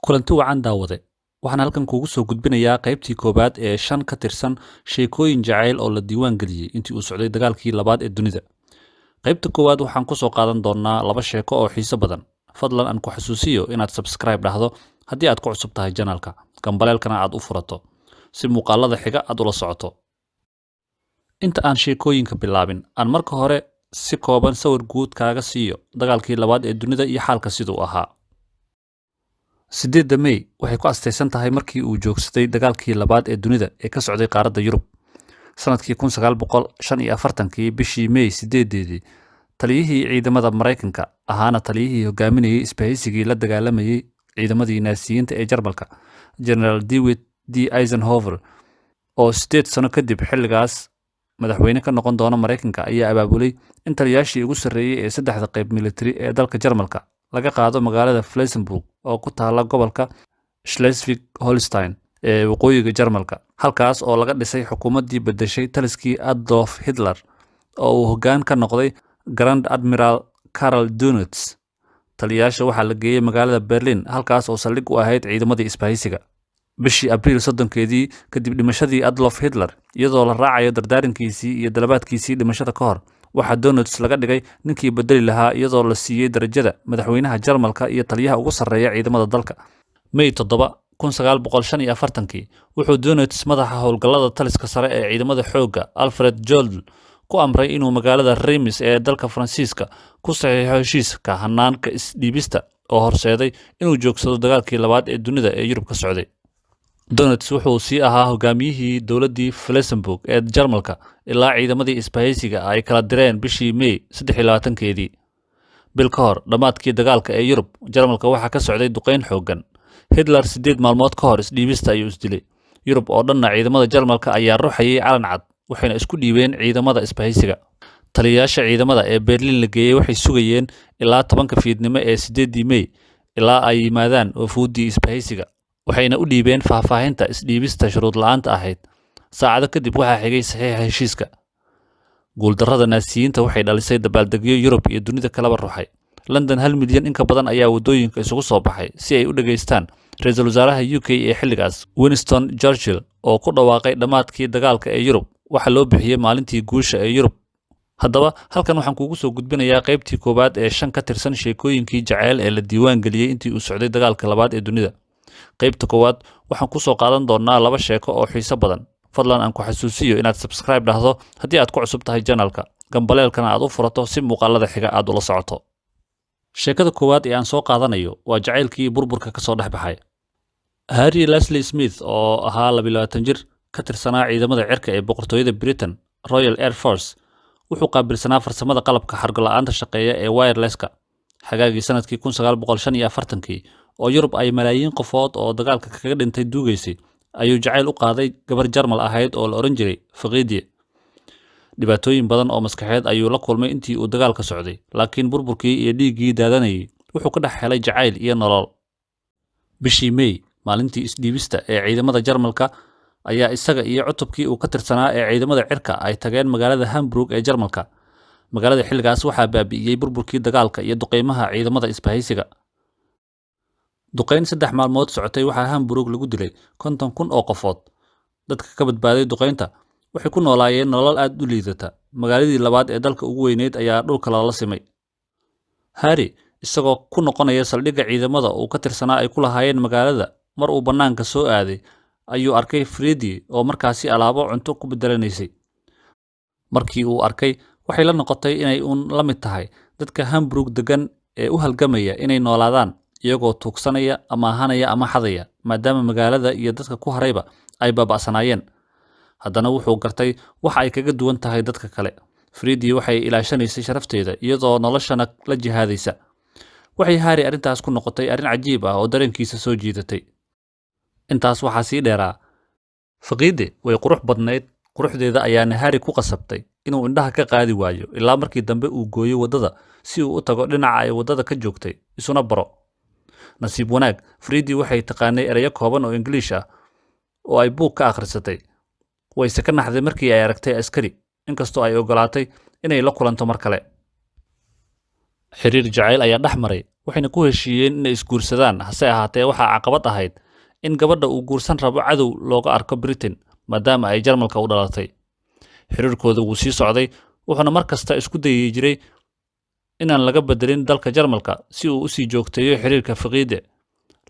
kulanti wacan daawade waxaan halkan kuugu soo gudbinayaa qaybtii koowaad ee 5 ka tirsan sheekooyin jacayl oo la diiwaan geliyey intii uu socday dagaalkii labaad ee dunida. qaybta koowaad waxaan ku soo qaadan doonaa 2 sheeko oo xiiso badan. fadlan aan ku xasuusiyo inaad subscribe dhahdo haddii aad ku cusub tahay channelka, gambaleelkana aad u furato si muuqaalada xiga aad ula socoto. inta aan sheekooyinka bilaabin, aan marka hore si kooban sawir guud kaaga siiyo dagaalkii labaad ee dunida iyo xaalka siduu ahaa. 8 May waxay ku astaysan tahay markii uu joogsaday dagaalkii labaad ee dunida ee ka socday qaaradda Yurub. sanadkii 1945 bishii May 8 taliyihii ciidamada Mareykanka ahaana taliyihii hogaaminayay isbahaysigii la dagaalamayay ciidamadii Naasiyiinta ee Jarmalka, General Dwight D. Eisenhower, oo 8 sano kadib xilligaas madaxweyne ka noqon doona Mareykanka, ayaa abaabulay in taliyaashii ugu sarreeyay ee 3 qayb military ee dalka Jarmalka laga qaado magaalada Flensburg oo ku taala gobolka Schleswig-Holstein ee waqooyiga Jarmalka, halkaas oo laga dhisay xukuumaddii bedeshay taliskii Adolf Hitler oo uu hoggaan ka noqday Grand Admiral Karl Dönitz. taliyaasha waxaa la geeyey magaalada Berlin, halkaas oo saldhig u ahayd ciidamadii isbahaysiga. bishii Abriil 30 kadib dhimashadii Adolf Hitler, iyadoo la raacayo dardaarankiisii iyo dalabaadkiisii dhimashada ka hor, waxaa Dönitz laga dhigay ninkii bedeli lahaa iyadoo la siiyey darajada madaxweynaha Jarmalka iyo taliyaha ugu sarreeya ciidamada dalka. May 7, 1945 wuxuu Dönitz madaxa howlgallada taliska sare ee ciidamada xoogga Alfred Jodl ku amray inuu magaalada Reims ee dalka Faransiiska ku saxiixo heshiiska hanaanka isdhiibista oo horseeday inuu joogsado dagaalkii labaad ee dunida ee Yurub ka socday. Dönitz wuxuu sii ahaa hogaamiyihii dowladdii Flensburg ee Jarmalka ilaa ciidamadii isbahaysiga ay kala direen bishii May 23. bil ka hor dhammaadkii dagaalka ee Yurub, Jarmalka waxaa ka socday duqeyn xooggan. Hitler 8 maalmood ka hor isdhiibista ayuu isdilay. Yurub oo dhanna ciidamada Jarmalka ayaa ruuxayay calan cad, waxayna isku dhiibeen ciidamada isbahaysiga. taliyaasha ciidamada ee Berlin la geeyey waxay sugayeen ilaa 10 fiidnimo ee 8 May ilaa ay yimaadaan wafuuddii isbahaysiga, waxayna u dhiibeen faahfaahinta isdhiibista shuruud la'aanta ahayd. saacado kadib waxaa xigay saxiixa heshiiska. guuldarrada Naasiyiinta waxay dhalisay dabaaldegyo Yurub iyo dunida kalaba ruuxay. London 1 milyan in ka badan ayaa waddooyinka isugu soo baxay si ay u dhageystaan ra'iisul wasaaraha UK ee xilligaas, Winston Churchill, oo ku dhawaaqay dhammaadkii dagaalka ee Yurub. waxaa loo bixiyey maalintii guusha ee Yurub. haddaba halkan waxaan kuugu soo gudbinayaa qaybtii koowaad ee 5 ka tirsan sheekooyinkii jacayl ee la diiwaan geliyey intii uu socday dagaalka labaad ee dunida. qaybta koowaad waxaan ku soo qaadan doonaa 2 sheeko oo xiiso badan. fadlan aan ku xasuusiyo inaad subscribe dhahdo haddii aad ku cusub tahay channelka, gambaleelkana aad u furato si muuqaalada xiga aad ula socoto. sheekada koowaad ee aan soo qaadanayo waa jacaylkii burburka ka soo dhex baxay. Harry Leslie Smith oo ahaa 22 jir ka tirsanaa ciidamada cirka ee boqortooyada Britain, Royal Air Force, wuxuu qaabilsanaa farsamada qalabka xargo la'aanta shaqeeya ee wirelesska. xagaagii sanadkii 1945 oo Yurub ay malaayiin qofood oo dagaalka kaga dhintay duugaysay, ayuu jacayl u qaaday gabar Jarmal ahayd oo la oran jiray Faqiidye. dhibaatooyin badan oo maskaxeed ayuu la kulmay intii uu dagaalka socday, laakiin burburkii iyo dhiiggii daadanayay wuxuu ka dhex helay jacayl iyo nolol. bishii May, maalintii isdhiibista ee ciidamada Jarmalka, ayaa isaga iyo cutubkii uu ka tirsanaa ee ciidamada cirka ay tageen magaalada Hamburg ee Jarmalka. magaalada xilligaas waxaa baabi'iyey burburkii dagaalka iyo duqeymaha ciidamada isbahaysiga. duqeyn 3 maalmood socotay waxaa Hamburg lagu dilay 50,000 oo qofood. dadka ka badbaaday duqeynta waxay ku noolaayeen nolol aad u liidata. magaaladii labaad ee dalka ugu weyneyd ayaa dhulka lala simay. Harry, isagoo ku noqonaya saldhigga ciidamada uu ka tirsanaa ay ku lahaayeen magaalada, mar uu bannaanka soo aaday ayuu arkay Freddie oo markaasi alaabo cunto ku bedelanaysay. markii uu arkay, waxay la noqotay inay uun la mid tahay dadka Hamburg degan ee u halgamaya inay noolaadaan iyagoo tuugsanaya ama ahanaya ama xadaya, maadaama magaalada iyo dadka ku harayba ay baaba'sanaayeen. haddana wuxuu gartay waxa ay kaga duwan tahay dadka kale. Freddie waxay ilaashanaysay sharafteeda iyadoo noloshana la jihaadaysa. waxay Harry arrintaas ku noqotay arrin cajiib ah oo dareenkiisa soo jiidatay. intaas waxaa sii dheeraa, Faqiidye way qurux badnayd, quruxdeeda ayaana Harry ku qasabtay inuu indhaha ka qaadi waayo ilaa markii dambe uu gooyo waddada si uu u tago dhinaca ay waddada ka joogtay isuna baro. nasiib wanaag, Freddie waxay taqaanay erayo kooban oo English ah oo ay buug ka akhrisatay. wayse ka naxday markii ay aragtay askari, inkastoo ay ogolaatay inay la kulanto mar kale. xiriir jacayl ayaa dhex maray waxayna ku heshiiyeen inay isguursadaan hase ahaatee waxaa caqabad ahayd in gabadha uu guursan rabo cadow looga arko Britain maadaama ay Jarmalka u dhalatay. xiriirkooda wuu sii socday wuxuuna mar kasta isku dayay jiray inaan laga bedelin dalka Jarmalka si uu u sii joogteeyo xiriirka faqiide.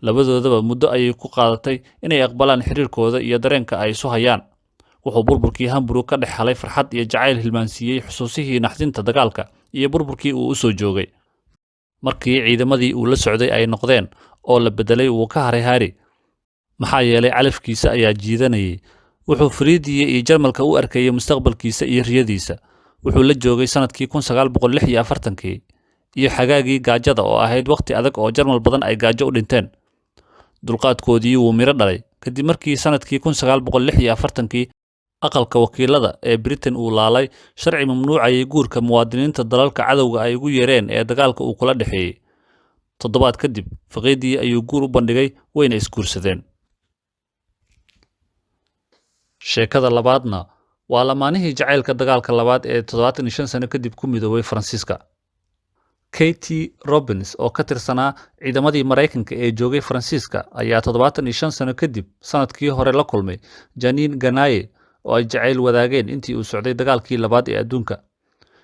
labadoodaba muddo ayay ku qaadatay inay aqbalaan xiriirkooda iyo dareenka ay isu hayaan. wuxuu burburkii Hamburg ka dhex helay farxad iyo jacayl hilmaansiiyey xusuusihii naxdinta dagaalka iyo burburkii uu u soo joogay. markii ciidamadii uu la socday ay noqdeen oo la bedelay wuu ka haray Harry maxaa yeelay calafkiisa ayaa jiidanayay. wuxuu Friidiye iyo Jarmalka u arkayay mustaqbalkiisa iyo riyadiisa. wuxuu la joogay sanadkii 1946 iyo xagaagii gaajada oo ahayd waqti adag oo Jarmal badan ay gaajo u dhinteen. dulqaadkoodii wuu miro dhalay kadib markii sanadkii 1946 aqalka wakiilada ee Britain uu laalay sharci mamnuucayay guurka muwaadiniinta dalalka cadowga ay ugu yeereen ee dagaalka uu kula dhexeeyay. toddobaad kadib faqiidii ayuu guur u bandhigay wayna isguursadeen. sheekada labaadna waa lamaanihii jacaylka dagaalka labaad ee 75 sano kadib ku midoobay Faransiiska. Katie Robbins oo ka tirsanaa ciidamadii Mareykanka ee joogay Faransiiska ayaa 75 sano kadib sanadkii hore la kulmay Janine Ganaye oo ay jacayl wadaageen intii uu socday dagaalkii labaad ee adduunka.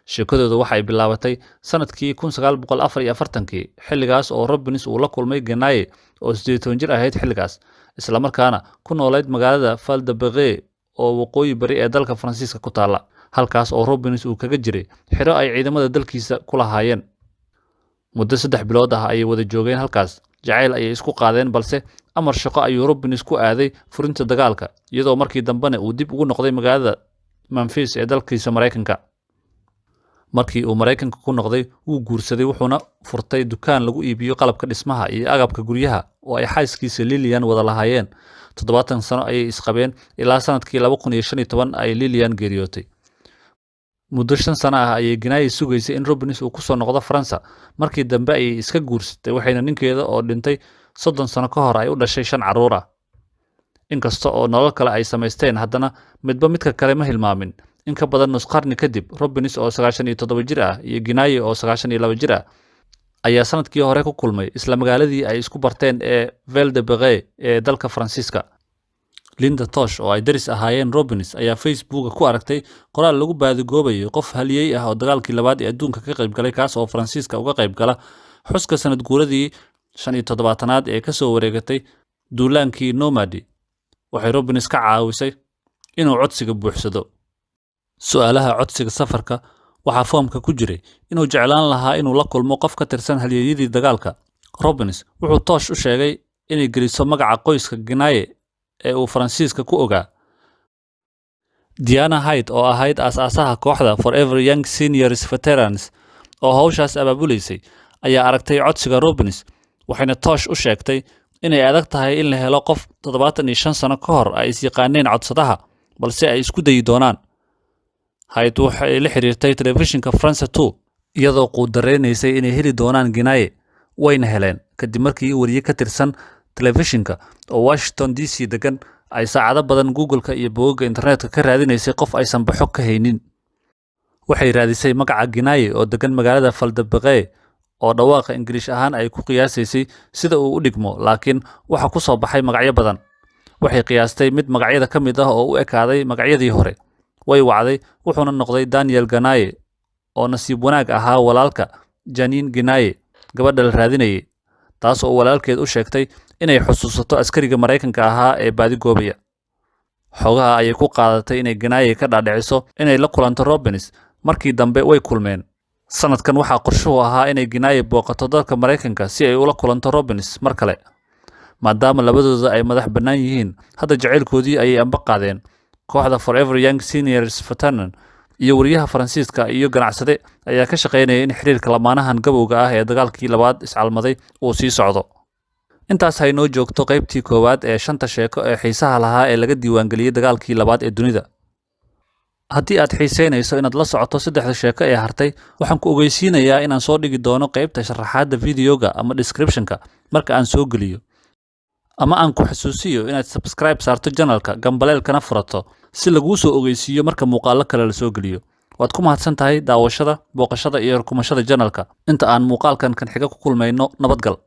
sheekadooda waxay bilaabatay sanadkii 1944 xilligaas oo Robbins uu la kulmay Ganaye oo 18 jir ahayd xilligaas isla markaana ku noolayd magaalada Val d'Abergay oo waqooyi bari ee dalka Faransiiska ku taala. halkaas oo Robbins uu kaga jiray xiro ay ciidamada dalkiisa ku lahaayeen. muddo 3 bilood ah ayay wada joogeen halkaas. jacayl ayay isku qaadeen balse amar shaqo ayuu Robbins ku aaday furinta dagaalka iyadoo markii dambena uu dib ugu noqday magaalada Memphis ee dalkiisa Mareykanka. markii uu Mareykanka ku noqday wuu guursaday wuxuuna furtay dukaan lagu iibiyo qalabka dhismaha iyo agabka guryaha oo ay xaaskiisa Lillian wada lahaayeen. 70 sano ayay isqabeen ilaa sanadkii 2015 ay Lillian geeriyootay. muddo 5 sano ah ayay Ganaye sugaysay in Robbins uu ku soo noqdo Faransa. markii dambe ayay iska guursatay waxayna ninkeeda oo dhintay 30 sano ka hor ay u dhashay 5 carruur ah. inkasta oo nolol kale ay samaysteen haddana midba midka kale ma hilmaamin. in ka badan nus qarni kadib Robbins oo 97 jir ah iyo Ganaye oo 92 jir ah ayaa sanadkii hore ku kulmay isla magaaladii ay isku barteen ee Val d'Abergay ee dalka Faransiiska. Linda Tosh oo ay daris ahaayeen Robbins ayaa Facebook ku aragtay qoraal lagu baadigoobayo qof haliyey ah oo dagaalkii labaad ee adduunka ka qayb galay kaas oo Faransiiska uga qayb gala xuska sanad guuradii 75aad ee ka soo wareegatay duulaankii Normandy. waxay Robbins ka caawisay inuu codsiga buuxsado. su'aalaha codsiga safarka waxaa foomka ku jiray inuu jeclaan lahaa inuu la kulmo qof ka tirsan halyeeyadii dagaalka. Robbins wuxuu Tosh u sheegay inay geliso magaca qoyska Ganaye ee uu Faransiiska ku ogaa. Diana Hyde oo ahayd aasaasaha kooxda Forever Young Seniors Veterans oo hawshaas abaabuleysay ayaa aragtay codsiga Robbins waxayna Tosh u sheegtay inay adag tahay in la helo qof 75 sano ka hor ay is yaqaaneen codsadaha balse ay isku dayi doonaan. Hyde waxay la xiriirtay telefishinka France 2 iyadoo quudareysay inay heli doonaan Ganaye wayna heleen kadib markii wariye ka tirsan telefishinka oo Washington DC degan ay saacado badan Google-ka iyo bogagga internetka ka raadinaysay qof aysan baxo ka haynin. waxay raadisay magaca Ganaye oo degan magaalada Val d'Abergay oo dhawaaqa Ingiriis ahaan ay ku qiyaasaysay sida uu u dhigmo laakiin waxa ku soo baxay magacyo badan. waxay qiyaastay mid magacyada ka mid ah oo u ekaaday magacyadii hore. way wacday wuxuuna noqday Daniel Ganaye oo nasiib wanaag ahaa walaalka Janine Ganaye gabadha la raadinayay taas oo walaalkeed u sheegtay inay xusuusato askariga Mareykanka ahaa ee baadigoobaya. xogaha ayay ku qaadatay inay Ganaye ka dhaadhiciso inay la kulanto Robbins. markii dambe way kulmeen. sanadkan waxaa qorshuhu ahaa inay Ganaye booqato dalka Mareykanka si ay ula kulanto Robbins mar kale. maadaama labadooda ay madax bannaan yihiin hadda jacaylkoodii ayay amba qaadeen. kooxda Forever Young Seniors Veterans iyo wariyaha Faransiiska iyo ganacsade ayaa ka shaqeynaya in xiriirka lamaanahan gabowga ah ee dagaalkii labaad iscalmaday uu sii socdo. intaas hay noo joogto qaybtii koowaad ee 5 sheeko ee xiisaha lahaa ee laga diiwaangeliyay dagaalkii labaad ee dunida. haddii aad xiiseynayso inaad la socoto 3 sheeko ee hartay waxaan ku ogeysiinayaa inaan soo dhigi doono qaybta sharaxaadda videoga ama descriptionka marka aan soo geliyo. ama aan ku xasuusiyo inaad subscribe saarto channelka gambaleelkana furato si laguu soo ogeysiiyo marka muuqaallo kale la soo geliyo. waad ku mahadsan tahay daawashada, booqashada iyo rukumashada janalka. Inta aan muuqaalkan kan xiga ku kulmayno, nabadgal.